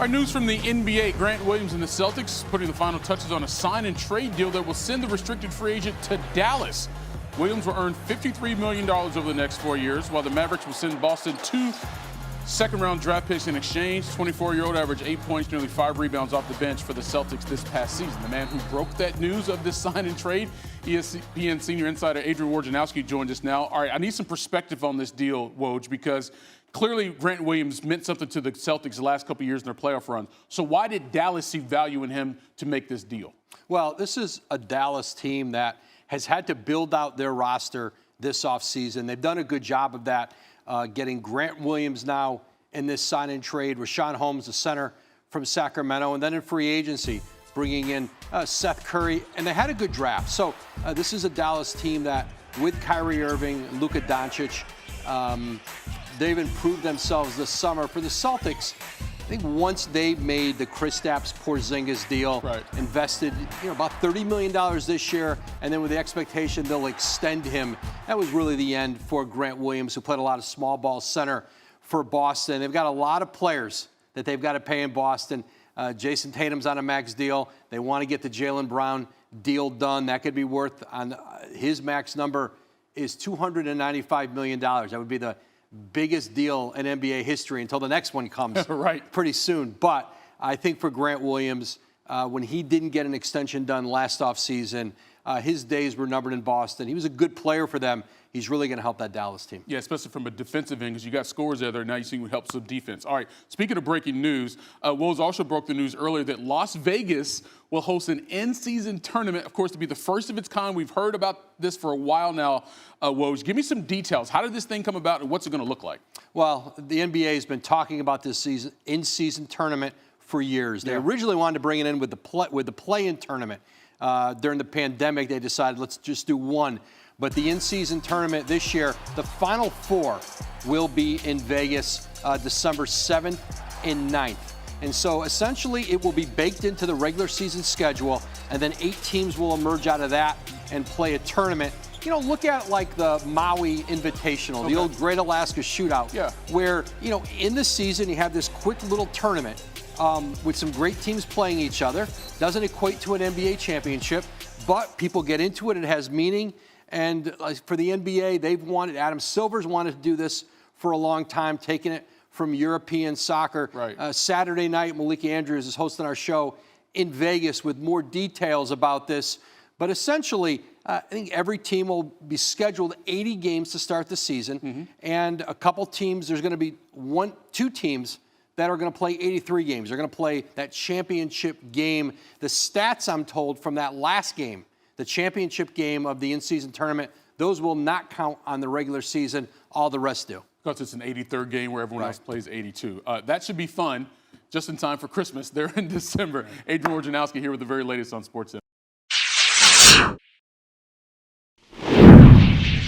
Our news from the NBA, Grant Williams and the Celtics putting the final touches on a sign and trade deal that will send the restricted free agent to Dallas. Williams will earn $53 million over the next 4 years, while the Mavericks will send Boston 2 second-round draft picks in exchange. 24-year-old averaged 8 points, nearly 5 rebounds off the bench for the Celtics this past season. The man who broke that news of this sign and trade, ESPN senior insider Adrian Wojnarowski, joined us now. All right, I need some perspective on this deal, Woj, because clearly Grant Williams meant something to the Celtics the last couple of years in their playoff run. So why did Dallas see value in him to make this deal? Well, this is a Dallas team that has had to build out their roster this offseason. They've done a good job of that, getting Grant Williams now in this sign-and trade, Rashawn Holmes, the center from Sacramento, and then in free agency, bringing in Seth Curry, and they had a good draft. So this is a Dallas team that, with Kyrie Irving, Luka Doncic, they've improved themselves this summer. For the Celtics, I think once they made the Kristaps Porzingis deal, invested about $30 million this year, and then with the expectation they'll extend him, that was really the end for Grant Williams, who played a lot of small ball center for Boston. They've got a lot of players that they've got to pay in Boston. Jason Tatum's on a max deal. They want to get the Jaylen Brown deal done. That could be worth, on his max number is $295 million. That would be the biggest deal in NBA history until the next one comes pretty soon. But I think for Grant Williams, when he didn't get an extension done last offseason, his days were numbered in Boston. He was a good player for them. He's really going to help that Dallas team. Yeah, especially from a defensive end, because you got scores there. Now you see what helps with defense. All right, speaking of breaking news, Woj also broke the news earlier that Las Vegas will host an in-season tournament, of course, to be the first of its kind. We've heard about this for a while now. Woj, give me some details. How did this thing come about, and what's it going to look like? Well, the NBA has been talking about this in-season tournament for years. They originally wanted to bring it in with the play-in tournament. During the pandemic, they decided, let's just do one. But the in-season tournament this year, the Final Four will be in Vegas December 7th and 9th. And so essentially it will be baked into the regular season schedule, and then 8 teams will emerge out of that and play a tournament. Look at like the Maui Invitational, the old Great Alaska Shootout, where, in the season you have this quick little tournament with some great teams playing each other. Doesn't equate to an NBA championship, but people get into it. It has meaning. And for the NBA, Adam Silver's wanted to do this for a long time, taking it from European soccer. Saturday night, Malika Andrews is hosting our show in Vegas with more details about this. But essentially, I think every team will be scheduled 80 games to start the season. And a couple teams, there's going to be 2 teams that are going to play 83 games. They're going to play that championship game. The stats, I'm told, from that last game, the championship game of the in-season tournament, those will not count on the regular season. All the rest do. Because it's an 83rd game where everyone else plays 82. That should be fun, just in time for Christmas there in December. Adrian Wojnarowski here with the very latest on SportsVolt.